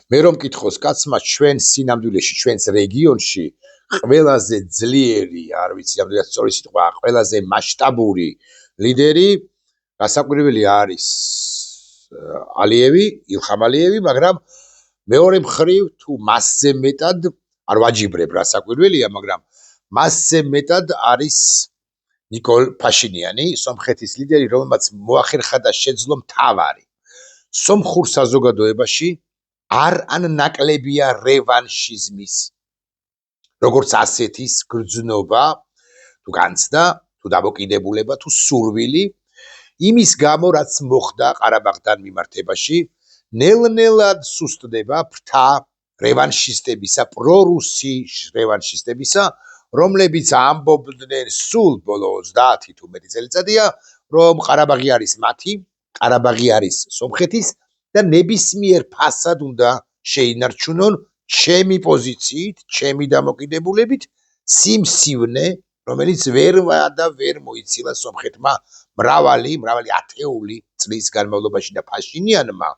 მე რომ მკითხოს კაცმა ჩვენ სინამდვილეში ჩვენს რეგიონში ყველაზე ძლიერი, არ ვიცი, ამდენად სწორი სიტყვა, ყველაზე მასშტაბური ლიდერი გასაკვირველი არის ალიევი, ილხამ ალიევი, მაგრამ მეორე მხრივ თუ მასზე მეტად არ ვაჯიბრებ რა საკვირველია, მაგრამ მასზე მეტად არის ნიკოლ ფაშინიანი, სომხეთის ლიდერი, რომელმაც მოახერხა და შეძლო მთავარი. სომხურ საზოგადოებაში არ ან ნაკლებია რევანშიზმის, როგორც ასეთის გრძნობა, თუ განცდა, თუ დამოკიდებულება, თუ სურვილი, იმის გამო, რაც მოხდა ყარაბაღთან მიმართებაში, ნელ-ნელად სუსტდება ფრთა რევანშისტებისა, პრორუსი რევანშისტებისა, რომლებიც ამბობდნენ სულ ბოლო 30 თუ მეტი წელიწადია, რომ ყარაბაღი არის მათი, ყარაბაღი არის სომხეთის და ნებისმიერ ფასად უნდა შეინარჩუნონ ჩემი პოზიციით, ჩემი დამოკიდებულებით სიმსივნე, რომელიც ვერ მოიცილა სომხეთმა მრავალი ათეული წლის განმავლობაში და ფაშინიანმა,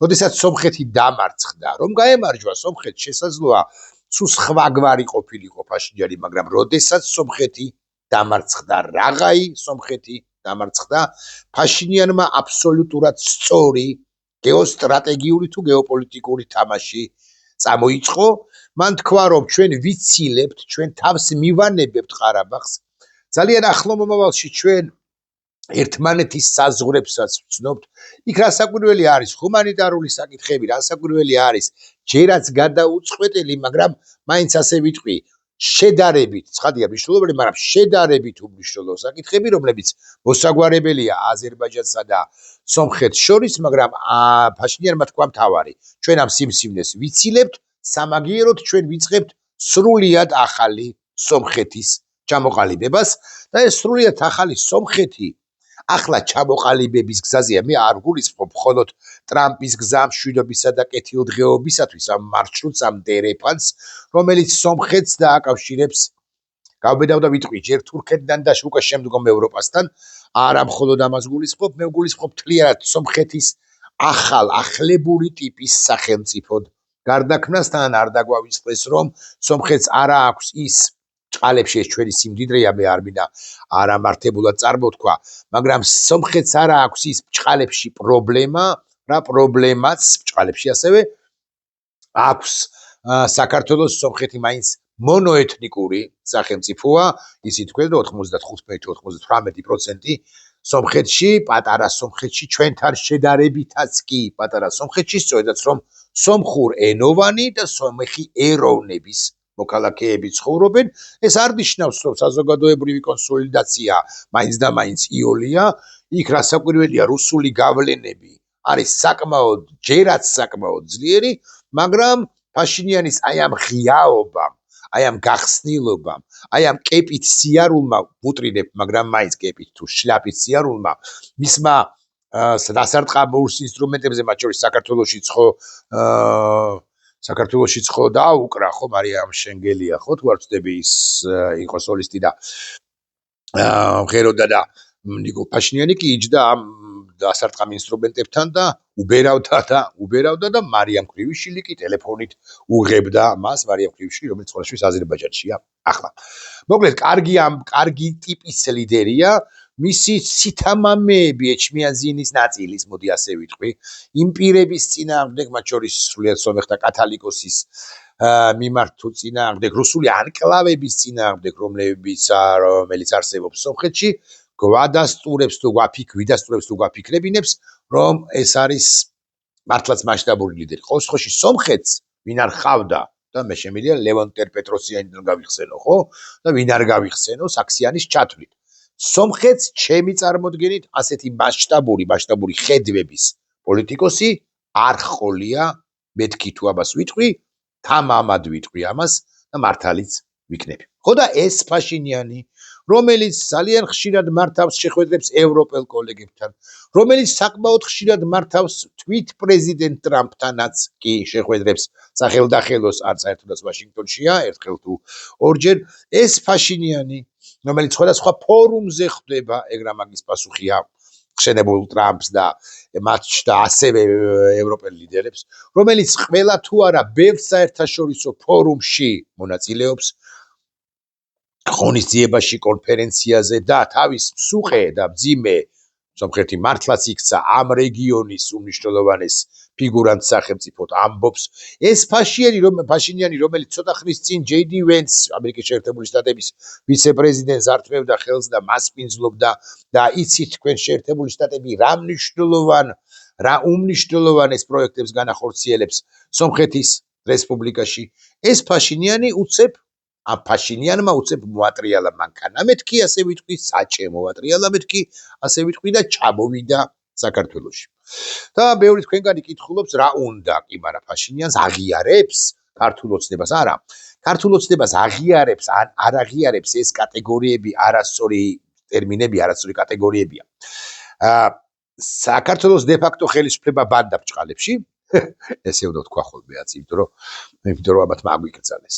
როდესაც სომხეთი დამარცხდა, რომ გაემარჯვა სომხეთს შესაძლოა სულ სხვაგვარი ყოფილიყო ფაშინიანი, მაგრამ როდესაც სომხეთი დამარცხდა, რაღაცაი სომხეთი დამარცხდა, ფაშინიანმა აბსოლუტურად სწორი გეოსტრატეგიული თუ გეოპოლიტიკური თამაში წამოიწყო. მან თქვა, რომ ჩვენ ვიცილებთ, ჩვენ თავს მივანებებთ ყარაბაღს. ძალიან ახლო მომავალში ჩვენ ერთმანეთის საზღვრებსაც ვცნობთ. იქ რასაკვირველი არის ჰუმანიტარული საკითხები, რასაკვირველი არის ჯერაც გადაუწყვეტელი, მაგრამ მაინც ასე ვიტყვი, შედარებით, ცხადია მნიშვნელოვანი, მაგრამ შედარებით უმნიშვნელო საკითხები, რომლებიც მოსაგვარებელია აზერბაიჯანსა და სომხეთს შორის, მაგრამ ფაშინიანმა თქვა მთავარი, ჩვენ ამ სიმსივნეს ვიცილებთ, სამაგიეროდ ჩვენ ვიწყებთ სრულიად ახალი სომხეთის ჩამოყალიბებას და ეს სრულიად ახალი სომხეთი ახლა ჩამოყალიბების გზაზეა. მე არ გულისხმობ მხოლოდ ტრამპის გზა მშვიდობისა და კეთილდღეობისათვის ამ მარშრუტს, ამ დერეფანს, რომელიც სომხეთს დააკავშირებს, გავბედავ და ვიტყვი, ჯერ თურქეთთან და უკვე შემდგომ ევროპასთან, არა მხოლოდ ამას გულისხმობ, მე გულისხმობ მთლიანად სომხეთის ახლებური ტიპის სახელმწიფოდ გარდაქმნასთან. არ დაგვავიწყდეს, რომ სომხეთს არა აქვს ის ჭყალებში, ეს ჩვენი სიმდიდრეა, მე არ მინდა არამართებულად წარმოთქვა, მაგრამ სომხეთს არა აქვს ის ჭყალებში პრობლემა, რა პრობლემაც ჭყალებში ასევე აქვს საქართველოს. სომხეთი მაინც მონოეთნიკური სახელმწიფოა, ისიც თქვენ 95-98% სომხეთში, პატარა სომხეთში, ჩვენთან შედარებითაც კი პატარა სომხეთში, სწორედაც რომ სომხურ ენოვანი და სომეხი ეროვნების მოქალაქეები ცხოვრობენ, ეს არ ნიშნავს, რომ საზოგადოებრივი კონსოლიდაცია მაინც და მაინც იოლია, იქ რასაკვირველია რუსული გავლენები არის საკმაოდ, ჯერაც საკმაოდ ძლიერი, მაგრამ ფაშინიანის აი ამ ღიაობამ, აი ამ გახსნილობამ, აი ამ კეპით სიარულმა ვუტრინებ, მაგრამ მაინც კეპით თუ შლაპით სიარულმა, მისმა დასარტყამურს ინსტრუმენტებზე, მათ შორის საქართველოშიც ხო დაუკრა, ხო, მარიამ შენგელია, ხო, თუ არ ვწდები, ის იყო სოლისტი და მღეროდა და ნიკო ფაშინიანი კი იჯდა ამ დასარტყამ ინსტრუმენტებთან და უბერავდა და მარიამ ქრივიშვილი კი ტელეფონით უღებდა მას, მარიამ ქრივიშვილი, რომელიც ყოველთვის აზერბაიჯანშია ახლა. მოკლედ, კარგი ტიპის ლიდერია, მისი ცითამამეები ეჩმიაძინის ნაწილის, მოდი ასე ვიტყვი, იმ პირების წინააღმდეგ, მათ შორის სრულიად სომეხთა კათალიკოსის მიმართ თუ წინააღმდეგ, რუსული ანკლავების წინააღმდეგ, რომელიც არსებობს სომხეთში, გვიდასტურებს თუ გვაფიქრებინებს, რომ ეს არის მართლაც მასშტაბური ლიდერი. ყოველ შემთხვევაში სომხეთს ვინ არ ხავდა და მე შემიძლია ლევონ ტერპეტროსიანიდან გავიხსენო, ხო? და ვინ არ გავიხსენო საქსიანის ჩათვლით. სომხეთს ჩემი წარმოდგენით ასეთი მასშტაბური ხედვების პოლიტიკოსი არ ჰყოლია, მეთქი თუ ამას ვიტყვი, თამამად ვიტყვი ამას და მართალიც ვიქნები. ხო და ეს ფაშინიანი, რომელიც ძალიან ხშირად მართავს შეხვედრებს ევროპელ კოლეგებთან, რომელიც საკმაოდ ხშირად მართავს თვით პრეზიდენტ ტრამპთანაც კი შეხვედრებს სახელდახელოს, არც საერთოდაც ვაშინგტონშია, ერთხელ თუ ორჯერ, ეს ფაშინიანი, რომელიც სხვადასხვა ფორუმზე ხვდება, ეგრა მაგის პასუხია, ხსენებულ ტრამპს და მათ და ასევე ევროპელ ლიდერებს, რომელიც ყველა თუ არა ბევრ საერთაშორისო ფორუმში მონაწილეობს, ღონისძიებაში, კონფერენციაზე და თავის მსუყე და მძიმე სომხეთი მართლაც იქცა ამ რეგიონის უმნიშვნელოვანეს ფიგურანტ სახელმწიფოდ ამბობს. ეს ფაშინიანი, რომელიც ცოტა ხნის წინ ჯეი-დი ვენს, ამერიკის შეერთებული შტატების ვიცე-პრეზიდენტს ართმევდა ხელს და მას პინძლობდა და იცით თქვენ შეერთებული შტატები რა უმნიშვნელოვანეს პროექტებს განახორციელებს სომხეთის რესპუბლიკაში. ეს ფაშინიანი უცებ ამ ფაშინიანმა უცებ მოატრიალა მანქანა მეთქი, ასე ვიტყვი, საჭე მოატრიალა მეთქი, ასე ვიტყვი და ჩამოვიდა საქართველოში. და ბევრი თქვენგანი კითხულობს, რა უნდა, კი, მაგრამ ფაშინიანს აღიარებს ქართულ ოცნებას? არა. ქართულ ოცნებას აღიარებს ან არ აღიარებს, ეს კატეგორიები არასწორი ტერმინები, არასწორი კატეგორიებია. საქართველოს დე-ფაქტო ხელისუფლება ბანდა ბჭყალებში, ესე უნდა თქვა ხოლმე, იმიტომ რომ ამათ მაგვიკრძალეს.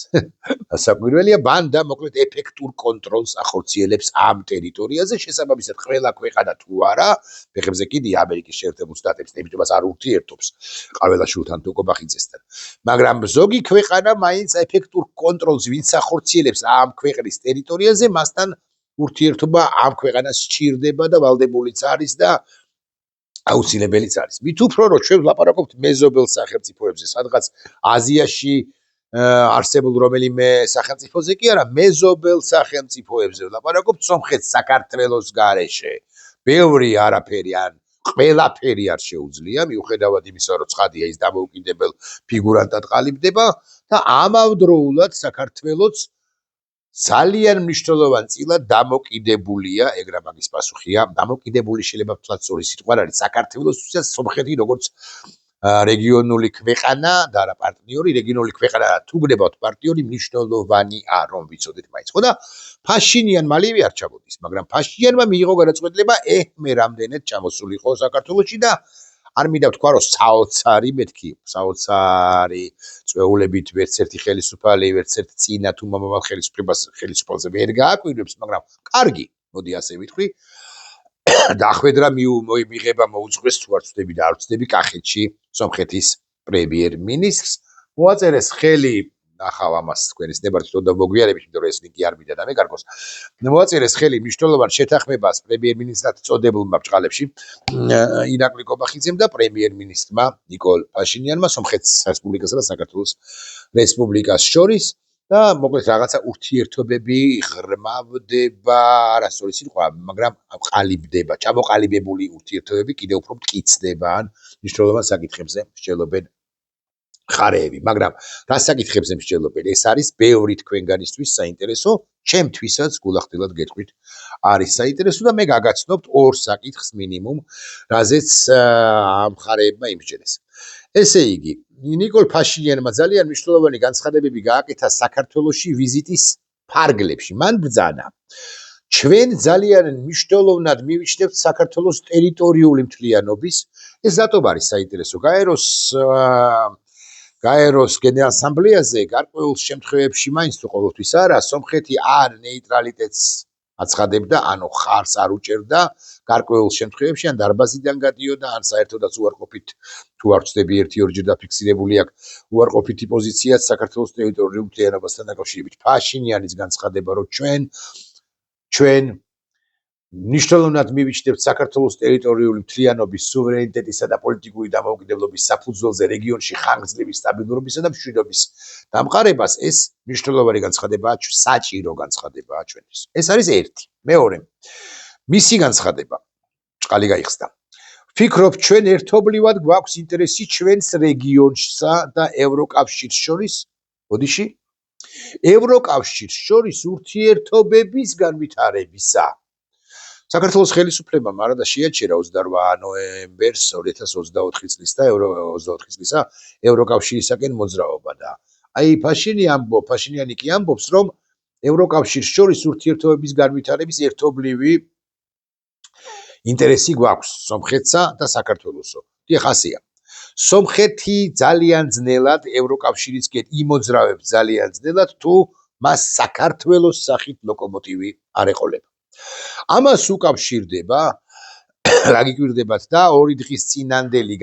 საკვირველია ბანდა, მოკლედ ეფექტურ კონტროლს ახორციელებს ამ ტერიტორიაზე, შესაბამისად ყველა ქვეყანა თუ არა, ფეხებზე კიდია ამერიკის შეერთებულ შტატებს, იმიტომ არ ურთიერთობს ყაველაშვილთან თუ კობახიძესთან. მაგრამ ზოგი ქვეყანა მაინც ეფექტურ კონტროლს ვინც ახორციელებს ამ ქვეყნის ტერიტორიაზე, მასთან ურთიერთობა ამ ქვეყანას სჭირდება და ვალდებულიც არის და აუცილებელიც არის. მით უფრო რომ ჩვენ ვლაპარაკობთ მეზობელ სახელმწიფოებზე, სადღაც აზიაში არსებულ რომელიმე სახელმწიფოზე კი არა, მეზობელ სახელმწიფოებზე ვლაპარაკობთ სომხეთს საქართველოს გარეშე. ბევრი არაფერი ან ყველაფერი არ შეუძლია, მიუხედავად იმისა, რომ ცხადია ის დამოუკიდებელ ფიგურანტად ყალიბდება და ამავდროულად საქართველოს ძალიან მნიშვნელოვანწილად დამოკიდებულია, ეგრა მაგის პასუხია, დამოკიდებული შეიძლება ვთქვათ სწორი სიტყვა არის საქართველოსთვის სომხეთი როგორც რეგიონული ქვეყანა და არა პარტნიორი, რეგიონული ქვეყანა თუ გნებავთ პარტნიორი მნიშვნელოვანია, რომ ვიცოდეთ მაინც. ხო და ფაშინიან მალევე არ ჩამოდის, მაგრამ ფაშინიანმა მიიღო გადაწყვეტილება მე რამდენად ჩამოსულიყო საქართველოში და არ მინდა ვთქვა, რომ საოცარი მეთქი, საოცარი წვეულებით ვერც ერთი ხელისუფალი, ვერც ერთი წინა თუ მომავალ ხელისუფალზე ვერ გააკვირვებს, მაგრამ კარგი, მოდი ასე ვიტყვი. დახვედრა მიიღება მოუწყვეს თუ არ ვწდები და არ ვწდები კახეთში სომხეთის პრემიერ-მინისტრს. მოაწერეს ხელი, ნახავ ამას თქვენის ნებართვით უნდა მოგვიარებით, იმიტომ რომ ეს ლინკი არ მინდა დამეკარგოს. მოაწერეს ხელი მნიშვნელოვან შეთანხმებას პრემიერ-მინისტრად წოდებულმა ბჭყალებში, ირაკლი კობახიძემ და პრემიერ-მინისტრმა ნიკოლ ფაშინიანმა სომხეთის რესპუბლიკასა და საქართველოს რესპუბლიკას შორის და მოკლედ რაღაცა ურთიერთობები ღრმავდება, არასწორი სიტყვა, მაგრამ ყალიბდება, ჩამოყალიბებული ურთიერთობები კიდევ უფრო მტკიცდება ან მნიშვნელოვან საკითხებზე მსჯელობენ ხარეები, მაგრამ რა საკითხებზე მსჯელობენ? ეს არის ბევრი თქვენგანისთვის საინტერესო, ჩემთვისაც გულახდილად გეტყვით არის საინტერესო და მე გაგაცნობთ ორ საკითხს მინიმუმ, რაზეც ამ ხარეებმა იმსჯელეს. ესე იგი, ნიკოლ ფაშინიანმა ძალიან მნიშვნელოვანი განცხადებები გააკეთა საქართველოში ვიზიტის ფარგლებში. მან ბრძანა, ჩვენ ძალიან მნიშვნელოვნად მივიჩნევთ საქართველოს ტერიტორიული მთლიანობის. ეს რატომ არის საინტერესო? გაეროს გენერალ ასამბლეაზე გარკვეულ შემთხვევებში მაინც თუ ყოველთვის არა, სომხეთი არ ნეიტრალიტეტს აცხადებდა, ანუ ხარს არ უჭერდა გარკვეულ შემთხვევებში, ან დარბაზიდან გადიოდა, ან საერთოდაც უარყოფით თუ არ ვწდები 1-2 დაფიქსირებული აქვს უარყოფითი პოზიციაც საქართველოს ტერიტორიულ მთლიანობასთან დაკავშირებით. ფაშინიანის განცხადება, რომ ჩვენ მნიშვნელოვნად მივიჩნევთ საქართველოს ტერიტორიული მთლიანობის, სუვერენიტეტისა და პოლიტიკური დამოუკიდებლობის საფუძველზე რეგიონში ხანგრძლივი სტაბილურობისა და მშვიდობის დამყარებას, ეს მნიშვნელოვანი განცხადებაა, საჭირო განცხადებაა ჩვენთვის. ეს არის ერთი. მეორე, მისი განცხადება, ჭყალი გაიხსნა. ვფიქრობ, ჩვენ ერთობლივად გვაქვს ინტერესი ჩვენს რეგიონსა და ევროკავშირს შორის, ბოდიში, ევროკავშირს შორის ურთიერთობების განვითარებისა. საქართველოს ხელისუფლებამ არადა შეაჩერა 28 ნოემბერს 2024 წლის და 24 წლისა ევროკავშირისაკენ მოძრაობა და აი ფაშინიანი კი ამბობს, რომ ევროკავშირს შორის ურთიერთობების განვითარების ერთობლივი ინტერესი გვაქვს სომხეთსა და საქართველოსო. დიახ, ასეა. სომხეთი ძალიან ძნელად ევროკავშირისკენ იმოძრავებს ძალიან ძნელად, თუ მას საქართველოს სახით ლოკომოტივი არ ეყოლება. ამას უკავშირდება რა გიგვირდებათ და 2 დღის წინანდელი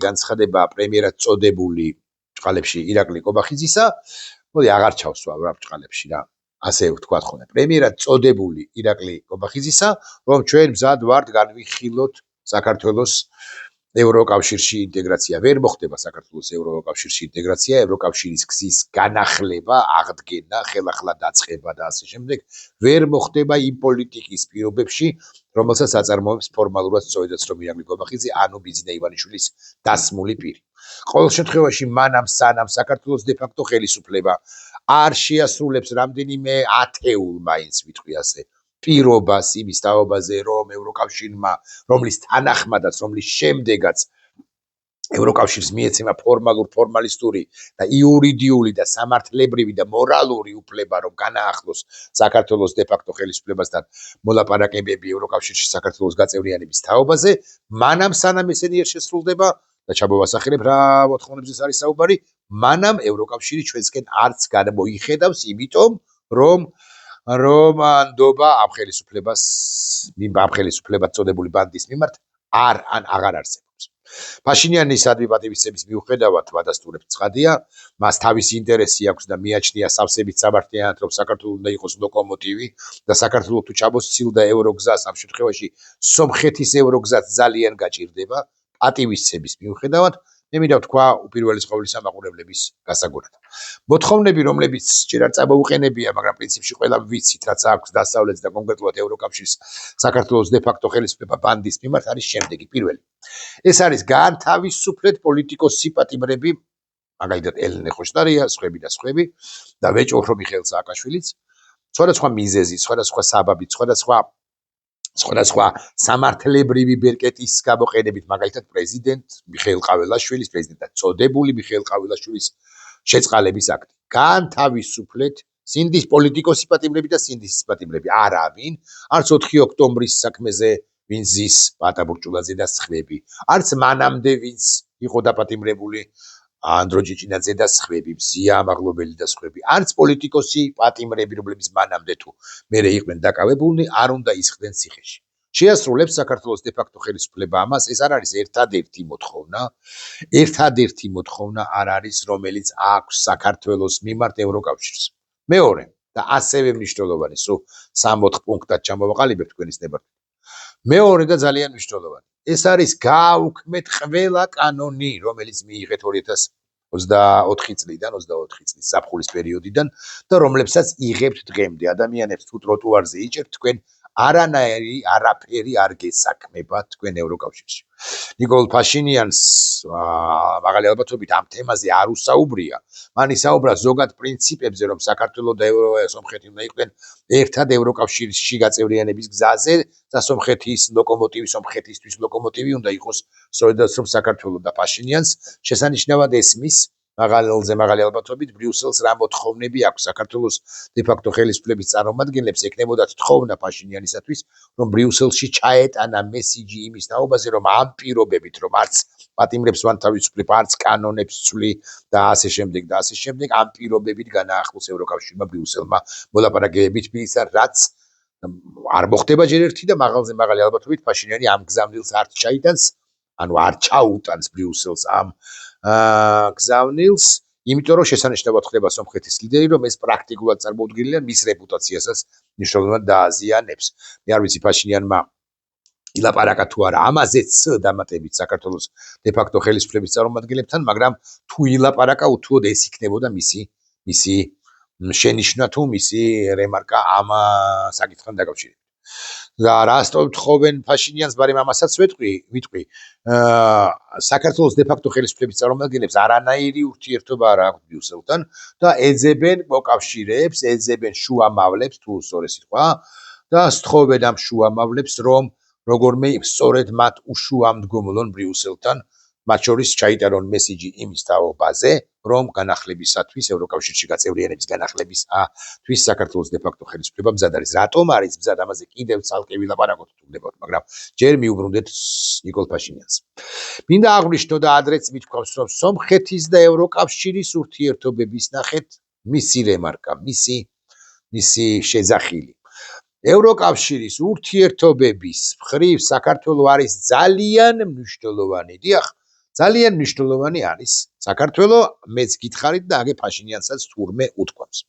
განცხადება პრემიერად წოდებული ბრჭყალებში ირაკლი კობახიძისა, მოდი აღარ ჩავსვა რა ბრჭყალებში რა. ასე ვთქვათ ხოლმე. პრემიერად წოდებული ირაკლი კობახიძისა, რომ ჩვენ მზად ვართ განვიხილოთ საქართველოს ევროკავშირში ინტეგრაცია. ვერ მოხდება საქართველოს ევროკავშირში ინტეგრაცია, ევროკავშირის გზის განახლება, აღდგენა, ხელახლა დაწყება და ასე შემდეგ. ვერ მოხდება იმ პოლიტიკის პირობებში, რომელსაც აწარმოებს ფორმალურად სწორედაც რომ ირაკლი კობახიძე, ანუ ბიძინა ივანიშვილის დასმული პირი. ყოველ შემთხვევაში მანამ სანამ საქართველოს დე-ფაქტო ხელისუფლება არ შეასრულებს რამდენიმე ათეულ მაინც ვიტყვი ასე პირობას იმის თაობაზე, რომ ევროკავშირმა, რომლის თანახმადაც, რომლის შემდეგაც ევროკავშირს მიეცემა ფორმალისტური და იურიდიული და სამართლებრივი და მორალური უფლება, რომ განაახლოს საქართველოს დე-ფაქტო ხელისუფლებასთან მოლაპარაკებები ევროკავშირში საქართველოს გაწევრიანების თაობაზე, მანამ სანამ ესენი არ შესრულდება და ჩამოვასახელებ რა მოთხოვნებზე არის საუბარი, მანამ ევროკავშირი ჩვენსკენ არც გამოიხედავს, იმიტომ რომ ნდობა ამ ხელისუფლებას წოდებული ბანდის მიმართ აღარ არსებობს. ფაშინიანის ადმინისტრაციის მიუხედავად ვადასტურებ ცხადია, მას თავისი ინტერესი აქვს და მიაჩნია სავსებით სამართლიანად, რომ საქართველოს უნდა იყოს ლოკომოტივი და საქართველოს თუ ჩამოსცილდა ევროგზას, ამ შემთხვევაში სომხეთის ევროგზაც ძალიან გაჭირდება პატივისცემის მიუხედავად. მე მინდა ვთქვა უპირველეს ყოვლისა მაყურებლების გასაგონად. მოთხოვნები, რომლებიც ჯერ არ წამოუყენებია, მაგრამ პრინციპში ყველამ ვიცით, რაც აქვს დასავლეთს და კონკრეტულად ევროკავშირს საქართველოს დე-ფაქტო ხელისუფლება ბანდის მიმართ არის შემდეგი. პირველი, ეს არის განთავისუფლეთ პოლიტიკოსი პატიმრები, მაგალითად ელენე ხოშტარია, სხვები და ვეჭოხრო მიხეილ სააკაშვილიც, სხვადასხვა მიზეზით, სხვადასხვა საბაბით, სხვადასხვა სამართლებრივი ბერკეტის გამოყენებით, მაგალითად პრეზიდენტ მიხეილ ყაველაშვილის, პრეზიდენტად წოდებული მიხეილ ყაველაშვილის შეწყალების აქტი. განთავისუფლეთ სინდის პოლიტიკოსი პატიმრები და სინდისის პატიმრები. არავინ, არც 4 ოქტომბრის საქმეზე ვინც ზის პატა ბურჭულაძე და სხვები, არც მანამდე ვინც იყო დაპატიმრებული ანდრო ჭიჭინაძე და სხვები, მზია ამაღლობელი და სხვები, არც პოლიტიკოსი პატიმრები, რომლებიც მანამდე თუ მერე იყვნენ დაკავებულნი, არ უნდა ისხდნენ ციხეში. შეასრულებს საქართველოს დე-ფაქტო ხელისუფლება ამას, ეს არ არის ერთადერთი მოთხოვნა არ არის, რომელიც აქვს საქართველოს მიმართ ევროკავშირს. მეორე და ასევე მნიშვნელოვანი, სულ 3-4 პუნქტად ჩამოვაყალიბებ თქვენის ნებართვით. მეორე და ძალიან მნიშვნელოვანი. ეს არის გააუქმეთ ყველა კანონი, რომელიც მიიღეთ 2024 წლის ზაფხულის პერიოდიდან და რომლებსაც იღებთ დღემდე. ადამიანებს თუ ტროტუარზე იჭერთ, თქვენ არაფერი არ გესაქმებათ თქვენ ევროკავშირში. ნიკოლ ფაშინიანს მაღალი ალბათობით ამ თემაზე არ უსაუბრია. მან ისაუბრა ზოგად პრინციპებზე, რომ საქართველო და სომხეთი უნდა იყვნენ ერთად ევროკავშირში გაწევრიანების გზაზე და სომხეთისთვის ლოკომოტივი უნდა იყოს სწორედაც რომ საქართველო და ფაშინიანს შესანიშნავად ესმის მაღალი ალბათობით ბრიუსელს რა მოთხოვნები აქვს საქართველოს დე-ფაქტო ხელისუფლების წარმომადგენლებს ეკნებოდათ თხოვნა ფაშინიანისათვის, რომ ბრიუსელში ჩაეტანა მესიჯი იმის თაობაზე, რომ ამ პირობებით, რომ არც პატიმრებს ვანთავისუფლებ, არც კანონებს ვცვლი და ასე შემდეგ, ამ პირობებით განაახლოს ევროკავშირმა ბრიუსელმა მოლაპარაკებებით თბილისთან, რაც არ მოხდება ჯერ ერთი და მაღალი ალბათობით ფაშინიანი ამ გზავნილს არ ჩაიტანს, ანუ არ ჩაუტანს ბრიუსელს ამ გზავნილს, იმიტომ რომ შესანიშნავად ხდება სომხეთის ლიდერი, რომ ეს პრაქტიკულად წარმოუდგენელია მის რეპუტაციასაც მნიშვნელოვნად დააზიანებს. მე არ ვიცი ფაშინიანმა ილაპარაკა თუ არა ამაზეც დამატებით საქართველოს დე-ფაქტო ხელისუფლების წარმომადგენლებთან, მაგრამ თუ ილაპარაკა, უთუოდ ეს იქნებოდა მისი შენიშვნა თუ მისი რემარკა ამ საკითხთან დაკავშირებით. და რას თხოვენ ფაშინიანს, ბარემ ამასაც ვიტყვი, საქართველოს დე-ფაქტო ხელისუფლების წარმომადგენლებს არანაირი ურთიერთობა არ აქვს ბრიუსელთან და ეძებენ მოკავშირეებს, ეძებენ შუამავლებს, თუ სწორი სიტყვა, და სთხოვენ ამ შუამავლებს, რომ როგორმე სწორედ მათ უშუამდგომლონ ბრიუსელთან, მათ შორის ჩაიტარონ მესიჯი იმის თაობაზე, რომ განახლებისათვის ევროკავშირში გაწევრიანების განახლებისათვის საქართველოს დე-ფაქტო ხელისუფლება მზად არის. რატომ არის მზად, ამაზე კიდევ ცალკე ვილაპარაკოთ თუ გნებავთ, მაგრამ ჯერ მიუბრუნდეთ ნიკოლ ფაშინიანს. მინდა აღვნიშნო და ადრეც მithქვავს, რომ სომხეთის და ევროკავშირის ურთიერთობების ნახეთ მისი რემარკა, მისი შეძახილი. ევროკავშირის ურთიერთობების მხრივ საქართველო არის ძალიან მნიშვნელოვანი. დიახ, ძალიან მნიშვნელოვანი არის საქართველო, მეც გითხარით და აგე ფაშინიანსაც თურმე უთქვამს.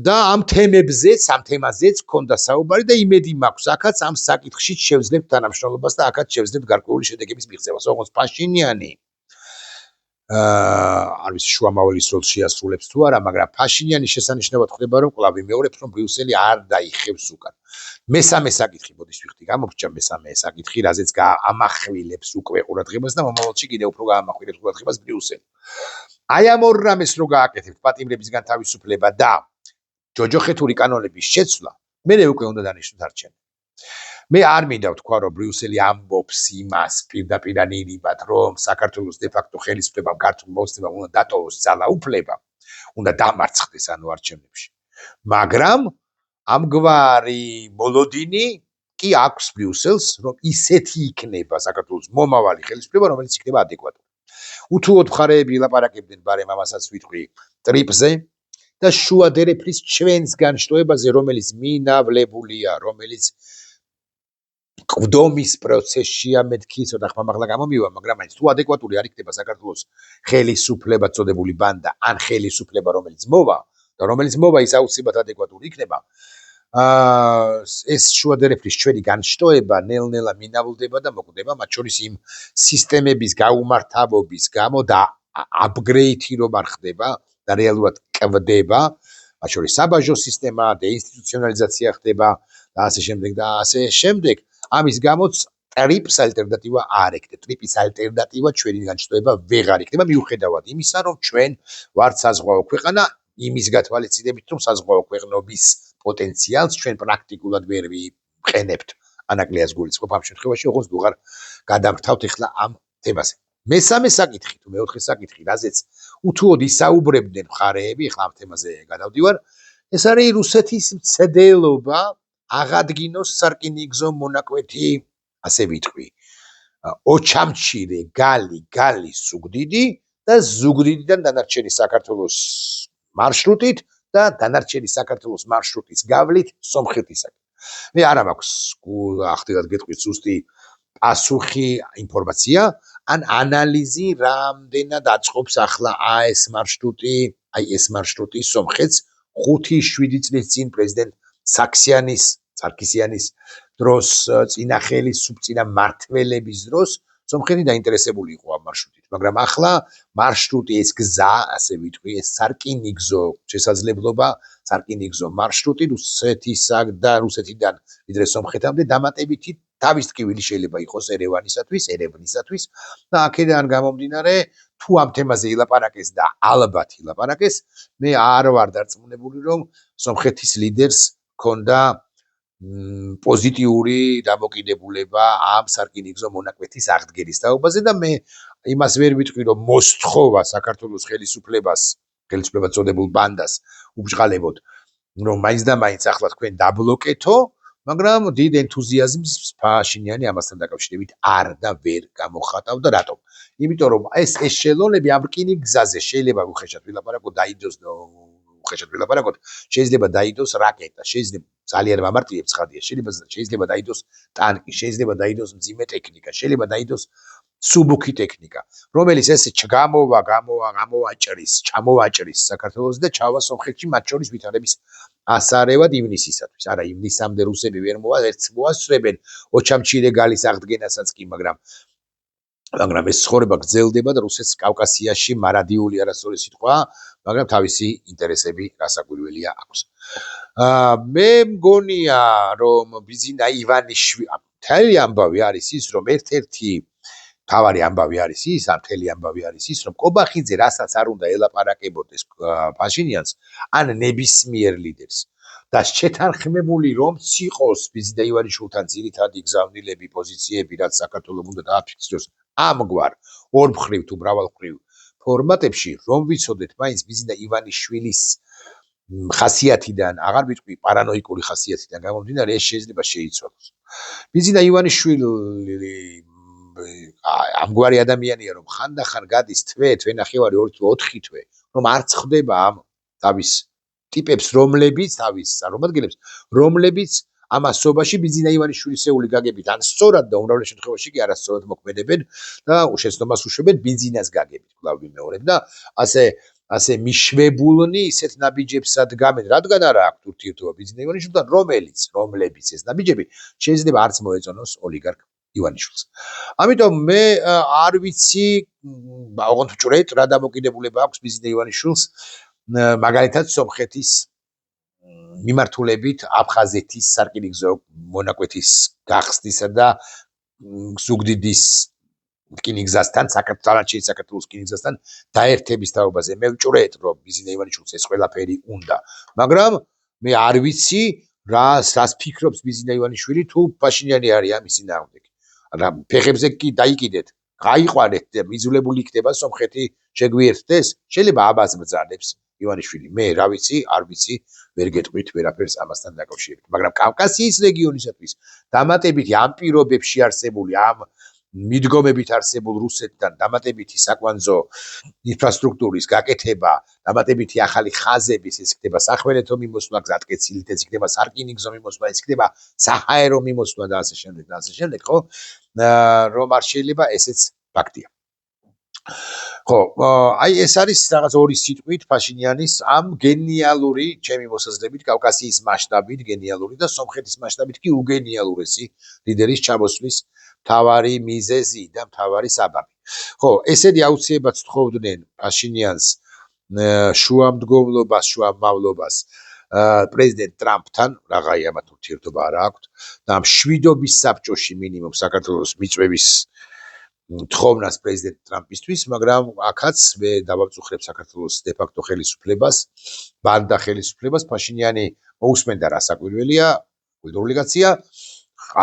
და ამ თემაზეც ქონდა საუბარი და იმედი მაქვს, აქაც ამ საკითხში შევძლებთ თანამშრომლობას და აქაც შევძლებთ გარკვეული შედეგების მიღწევას. ოღონდ ფაშინიანი არ ვიცი შუამავლის როლს შეასრულებს თუ არა, მაგრამ ფაშინიანის შესანიშნავად ხდება, რომ კვლავ იმეორებს, რომ ბრიუსელი არ დაიხევს უკან. მესამე საკითხი, მოდის ვიხდი, გამოგვჭა მესამე საკითხი, რაზეც ამახვილებს უკვე ყურადღებას და მომავალში კიდევ უფრო გაამახვილებს ყურადღებას ბრიუსელი. აი ამ ორ რამეს რო გააკეთებთ, პატიმრებისგან თავისუფლება და ჯოჯოხეთური კანონების შეცვლა, მე უკვე უნდა დანიშნოთ არჩევნები. მე არ მინდა ვთქვა, რომ ბრიუსელი ამბობს იმას პირდაპირ ანირიბად, რომ საქართველოს დე-ფაქტო ხელისუფლებამ ქართულ მოსწრებამ უნდა დატოვოს ძალაუფლება, უნდა დამარცხდეს ანუ არჩევნებში. მაგრამ ამგვარი მოლოდინი კი აქვს ბრიუსელს, რომ ისეთი იქნება საქართველოს მომავალი ხელისუფლება, რომელიც იქნება ადეკვატური. უთუოდ მხარეები ილაპარაკებდნენ ბარემ ამასაც ვიტყვი ტრიპზე და შუადერეფრის ჩვენს განშტოებაზე, რომელიც მინავლებულია, რომელიც ყდომის პროცესშია, მეთქი ცოტა ხმამაღლა გამომივა, მაგრამ აი თუ ადეკვატური არ იქნება საქართველოს ხელისუფლება წოდებული ბანდა, ან ხელისუფლება რომელიც მოვა და რომელიც მოვა ის აუცილებლად ადეკვატური იქნება. ეს შუადერეფრის ჩვენი განშტოება ნელ-ნელა მინავლდება და მოკვდება, მათ შორის იმ სისტემების გაუმართავობის გამო და აპგრეიდი რომ არ ხდება და რეალურად კვდება, მათ შორის საბაჟო სისტემა, დეინსტიტუციონალიზაცია ხდება და ასე შემდეგ და ასე შემდეგ. ამის გამოც ტრიპს ალტერნატივა არ ექნება. ტრიპის ალტერნატივა ჩვენი განშტოება ვეღარ იქნება, მიუხედავად იმისა, რომ ჩვენ ვართ საზღვაო ქვეყანა, იმის გათვალისწინებით, რომ საზღვაო ქვეყნობის პოტენციალს ჩვენ პრაქტიკულად ვერ ვიყენებთ. ანაკლიას გულისხმობ ამ შემთხვევაში, ოღონდ ვეღარ გადამრთავთ ახლა ამ თემაზე. მესამე საკითხი თუ მეოთხე საკითხი, რაზეც უთუოდ ისაუბრებდნენ მხარეები, ახლა ამ თემაზე გადავდივარ, ეს არის რუსეთის მცდელობა აღადგინოს სარკინიგზო მონაკვეთი, ასე ვიტყვი, ოჩამჩირე, გალი, ზუგდიდი და ზუგდიდიდან დანარჩენი საქართველოს მარშრუტით და დანარჩენი საქართველოს მარშრუტის გავლით სომხეთისაკენ. მე არა მაქვს ახდენად გეტყვით ზუსტი პასუხი, ინფორმაცია, ან ანალიზი რამდენად აწყობს ახლა ეს მარშრუტი სომხეთს 5-7 წლის წინ პრეზიდენტ სარქისიანის დროს, წინა ხელისუფლების მმართველების დროს სომხეთი დაინტერესებული იყო ამ მარშრუტით, მაგრამ ახლა მარშრუტი ეს გზა, ასე ვიტყვი, ეს სარკინიგზო შესაძლებლობა, სარკინიგზო მარშრუტი რუსეთიდან ვიდრე სომხეთამდე დამატებითი თავის ტკივილი შეიძლება იყოს ერევნისათვის და აქედან გამომდინარე, თუ ამ თემაზე ილაპარაკეს და ალბათ ილაპარაკეს, მე არ ვარ დარწმუნებული, რომ სომხეთის ლიდერს ქონდა პოზიტიური დამოკიდებულება ამ სარკინიგზო მონაკვეთის აღდგენის თაობაზე და მე იმას ვერ ვიტყვი, რომ მოსთხოვა საქართველოს ხელისუფლებას წოდებულ ბანდას უბჭყალებოდ, რომ მაინც და მაინც ახლა თქვენ დაბლოკეთო, მაგრამ დიდ ენთუზიაზმს ფაშინიანი ამასთან დაკავშირებით არ და ვერ გამოხატავდა. რატომ? იმიტომ რომ ეს ეშელონები ამ რკინიგზაზე შეიძლება უხეშად ვილაპარაკოთ, შეიძლება დაიდოს რაკეტა, შეიძლება ძალიან მამარტივებ ცხადია, შეიძლება დაიდოს ტანკი, შეიძლება დაიდოს მძიმე ტექნიკა, შეიძლება დაიდოს სუბუქი ტექნიკა, რომელიც ესე ჩამოვაჭრის საქართველოს და ჩავა სომხეთში, მათ შორის ვითარების ასარევად ივნისისათვის. არა, ივნისამდე რუსები ვერ მოასწრებენ ოჩამჩირე გალის აღდგენასაც კი, მაგრამ ეს ცხოვრება გრძელდება და რუსეთს კავკასიაში მარადიული არასწორი სიტყვა, მაგრამ თავისი ინტერესები გასაკვირველია აქვს. მე მგონია, რომ ბიზინა ივანიშვილი, მთელი ამბავი არის ის, რომ ერთ-ერთი თავარი ამბავი არის ის, რომ კობახიძე რასაც არ უნდა ელაპარაკებოდეს ფაშინიანს, ან ნებისმიერ ლიდერს და შეთანხმებული რომც იყოს ბიზინა ივანიშვილთან ძირითადი გზავნილები, პოზიციები, რაც საქართველოს უნდა დააფიქსიროს ამგვარ ორმხრივ თუ მრავალმხრივ ფორმატებში, რომ ვიცოდეთ მაინც ბიზინა ივანიშვილის ხასიათიდან, აღარ ვიტყვი პარანოიკური ხასიათიდან გამომდინარე, ეს შეიძლება შეიცვალოს. ბიზინა ივანიშვილი ამგვარი ადამიანია, რომ ხანდახან გადის თვე ნახევარი 2 თუ 4 თვე, რომ არც ხდება ამ თავის ტიპებს, რომლებიც თავის წარმომადგენლებს, რომლებიც ამ ასობაში ბიძინა ივანიშვილისეული გაგებით ან სწორად და უმრავლეს შემთხვევაში კი არასწორად მოქმედებენ და შეცდომას უშვებენ ბიძინას გაგებით, კვლავ ვიმეორებ და ასე მიშვებულნი ისეთ ნაბიჯებსად გამენ, რადგან არა აქვთ ურთიერთობა ბიძინა ივანიშვილთან, რომლებიც ეს ნაბიჯები შეიძლება არც მოეწონოს ოლიგარქ ივანიშვილს. ამიტომ მე არ ვიცი, ოღონდ ვჭრეთ რა დამოკიდებულება აქვს ბიძინა ივანიშვილს მაგალითად სომხეთის მიმართულებით აფხაზეთის სარკინიგზო მონაკვეთის გახსნისა და ზუგდიდის რკინიგზასთან, საქართველოს რკინიგზასთან დაერთების თაობაზე. მე ვჭრეთ, რომ ბიძინა ივანიშვილს ეს ყველაფერი უნდა, მაგრამ მე არ ვიცი, რას ფიქრობს ბიძინა ივანიშვილი თუ პაშინიანი არის ამის წინააღმდეგ. რა ფეხებზე კი დაიკიდეთ, გაიყვანეთ და მიძულებული იქნება სომხეთი შეგვიერთდეს, შეიძლება აბას ბრძანებს ივანიშვილი. მე რა ვიცი, არ ვიცი, ვერ გეტყვით ვერაფერს ამასთან დაკავშირებით. მაგრამ კავკასიის რეგიონისათვის დამატებითი ამ პირობებში არსებული ამ მიდგომებით არსებულ რუსეთთან დამატებითი საკვანძო ინფრასტრუქტურის გაკეთება, დამატებითი ახალი ხაზების, ეს იქნება სახმელეთო მიმოსვლა გზატკეცილით, ეს იქნება სარკინიგზო მიმოსვლა, ეს იქნება საჰაერო მიმოსვლა და ასე შემდეგ და ასე შემდეგ, ხო? რომ არ შეიძლება ესეც ფაქტია. ხო, აი ეს არის რაღაც ორი სიტყვით პაშინიანის ამ გენიალური, ჩემი მოსაზრებით, კავკასიის მასშტაბით გენიალური და სომხეთის მასშტაბით კი უგენიალურესი ლიდერის ჩამოსვლის მთავარი მიზეზი და მთავარი საბაბი. ხო, ესენი აუცილებლად თხოვდნენ პაშინიანს შუამდგომლობას, შუამავლობას პრეზიდენტ ტრამპთან, რაღაცა ამათ ურთიერთობა არ აქვს და მშვიდობის საბჭოში მინიმუმ საქართველოს მიწვევის თხოვნას პრეზიდენტ ტრამპისთვის, მაგრამ აქაც მე დავამწუხრებ საქართველოს დე-ფაქტო ხელისუფლებას, ბანდა ხელისუფლებას, პაშინიანი მოусმენდა რა საკვირველია, ობლიგაცია,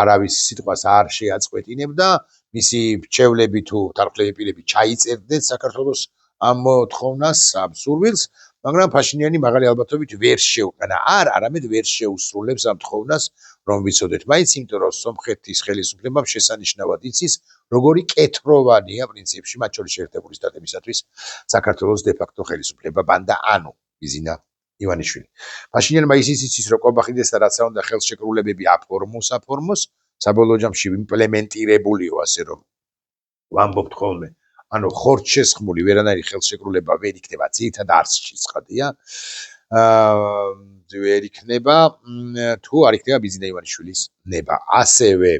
არავის სიტყვას არ შეაწყვეტინებდა, მისი მრჩევლები თუ თანხმდები პირები ჩაიწერდნენ საქართველოს ამ თხოვნას, ამ სურვილს, მაგრამ პაშინიანი მაღალი ალბათობით ვერ შეუყენა, არამედ ვერ შეუსრულებს ამ თხოვნას, რომ ვიცოდეთ, მაინც იმიტომ რომ სომხეთის ხელისუფლებამ შესანიშნავად იცის, როგორი კეთროვანია პრინციპში, მათ შორის შეერთებული შტატებისათვის საქართველოს დე-ფაქტო ხელისუფლება ბანდა, ანუ ბიძინა ივანიშვილი. პაშინიანმა ისიც იცის, რომ კობახიდესთან რაც უნდა ხელშეკრულებები აფორმოს, საბოლოო ჯამში იმპლემენტირებულიო, ასე რომ ვამბობთ ხოლმე, ანუ ხორცშესხმული ვერანაირი ხელშეკრულება ვერ იქნება, ძირითადად არსში ცხადია. ვერ იქნება, თუ არ იქნება ბიძინა ივანიშვილის ნება. ასევე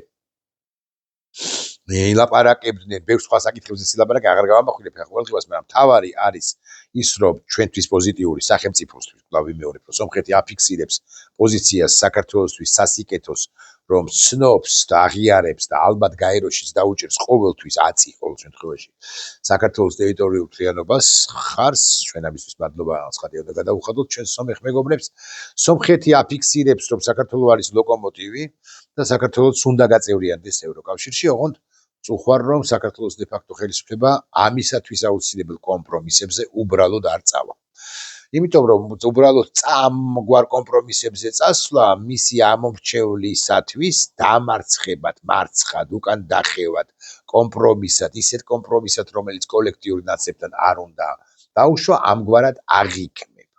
ილაპარაკებდნენ ბევრ სხვა საკითხებზე, ილაპარაკე აღარ გავამახვილებ ყოველდღიურად, მაგრამ მთავარი არის ის, რომ ჩვენთვის პოზიტიური სახელმწიფოსთვის, კვლავ ვიმეორებ, რომ სომხეთი აფიქსირებს პოზიციას საქართველოსთვის სასიკეთოს, რომ ცნობს და აღიარებს და ალბათ გაეროშიც დაუჭერს ყოველთვის აწი ყოველ შემთხვევაში საქართველოს ტერიტორიულ მთლიანობას, ხარს, ჩვენ ამისთვის მადლობა ცხადია და გადავუხადოთ ჩვენ სომეხ მეგობრებს. სომხეთი აფიქსირებს, რომ საქართველოს არის ლოკომოტივი და საქართველოს უნდა გაწევრიანდეს ევროკავშირში, ოღონდ წუხვარ რომ საქართველოს დე-ფაქტო ხელისუფლება ამისათვის აუცილებელ კომპრომისებზე უბრალოდ არ წავა. იმიტომ რომ უბრალოდ ამგვარ კომპრომისებზე წასვლა მისი ამომრჩევლისათვის დამარცხებად, მარცხად, უკან დახევად, კომპრომისად, ისეთ კომპრომისად, რომელიც კოლექტიური ნაცებთან არ უნდა დაუშვა, ამგვარად აღიქმება.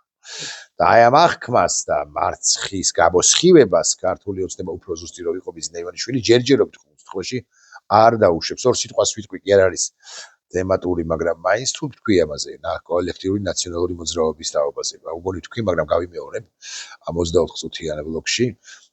და აი ამ აღქმას და მარცხის გამოსხივებას ქართული ოცნება უფრო ზუსტი რო იყო ბიძინა ივანიშვილი ჯერჯერობით ხუთში არ დაუშვებს. ორ სიტყვას ვიტყვი კი არ არის თემატური, მაგრამ მაინც თუ ვთქვი ამაზე, კოლექტიური ნაციონალური მოძრაობის თაობაზე. უგონი თქვი, მაგრამ გავიმეორებ ამ 24 წუთიან ბლოკში,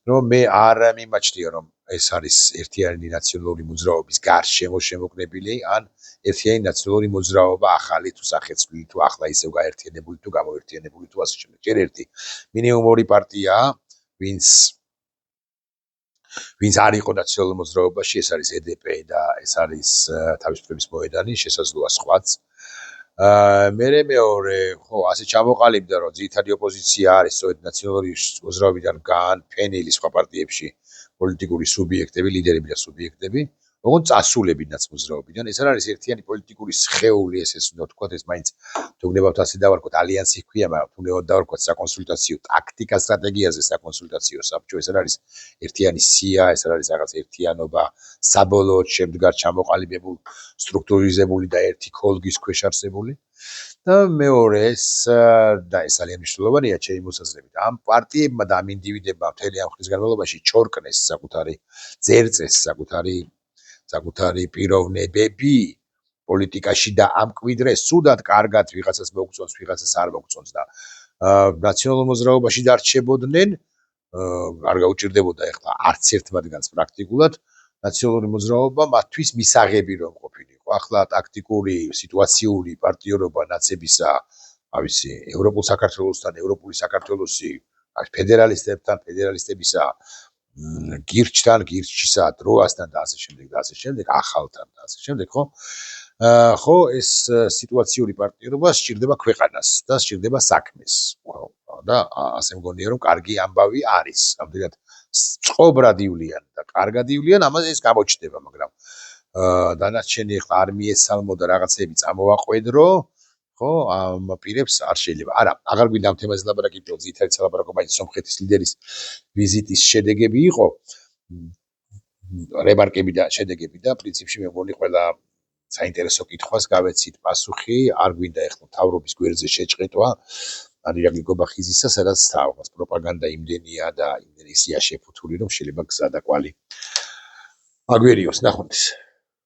რომ მე არ მიმაჩნია, რომ ეს არის ერთიანი ნაციონალური მოძრაობის გარშემო შემოკნებილი, ან ერთიანი ნაციონალური მოძრაობა ახალი თუ სახეცვლილი თუ ახლა ისევ გაერთიანებული თუ გამოერთიანებული თუ ასე შემდეგ. ჯერ ერთი მინიმუმ ორი პარტიაა, ვინც არ იყო ნაციონალურ მოძრაობაში, ეს არის ედპ და ეს არის თავისუფლების მოედანი, შესაძლოა სხვაც. მერე მეორე, ხო, ასე ჩამოყალიბდა, რომ ძირითადი ოპოზიცია არის სწორედ ნაციონალური მოძრაობიდან განფენილი სხვა პარტიებში პოლიტიკური სუბიექტები, ლიდერები და სუბიექტები, ოღონდ წასულებინაც მოძრაობიდან ეს არ არის ერთიანი პოლიტიკური სხეული ეს უნდა ვთქვათ ეს მაინც თუნდაც ასე დავარქოთ ალიანსი ჰქვია მაგრამ თუნდაც დავარქოთ საკონსულტაციო ტაქტიკა სტრატეგიაზე საკონსულტაციო საბჭო ეს არ არის ერთიანი სია ეს არ არის რაღაც ერთიანობა საბოლოოდ შემდგარ ჩამოყალიბებულ სტრუქტურიზებული და ერთი ქოლგის ქვეშ არსებული და მეორე ეს ძალიან მნიშვნელოვანია ჩემი მოსაზრებით ამ პარტიებმა და ამ ინდივიდებმა მთელი ამ ხნის განმავლობაში ჩორკნეს ძერწეს საკუთარი პიროვნებები პოლიტიკაში და ამკვიდრეს სუდად კარგად ვიღაცას მოგწონს ვიღაცას არ მოგწონს და ნაციონალურ მოძრაობაში დარჩებოდნენ არ გაუჭირდებოდა ეხლა არც ერთ მათგანს პრაქტიკულად ნაციონალური მოძრაობა მათთვის მისაღები რომ ყოფილიყო ახლა ტაქტიკური სიტუაციური პარტიორობა ნაცებისა ავისი ევროპულ საქართველოსთან ევროპული საქართველოსი ფედერალისტებთან ფედერალისტებისა გირჩისა დროასთან და ასე შემდეგ ახალთან და ასე შემდეგ ხო ეს სიტუაციური პარტიორობა სჭირდება ქვეყანას და სჭირდება საქმეს და ასე მგონია რომ კარგი ამბავი არის ამდენად წყობრად ივლიან და კარგად ივლიან ამაზე ეს გამოჩნდება მაგრამ დანარჩენი ახლა არ მიესალმო და რაღაცები წამოვაყვედრო ხო ამ პირებს არ შეიძლება არა აღარ გვინდა ამ თემაზე ლაპარაკი იმიტომ ძირითადად ლაპარაკობა სომხეთის ლიდერის ვიზიტის შედეგები იყო რემარკები და შედეგები და პრინციპში მე მგონი ყველა საინტერესო კითხვას გავეცით პასუხი არ გვინდა ეხლა მთავრობის გვერდზე შეჭყეტვა ან ირაკლი ხიზისა სადაც თავის პროპაგანდა იმდენია და იმდენი სია შეფუთული რომ შეიძლება გზა და კვალი აგვერიოს ნახვამდის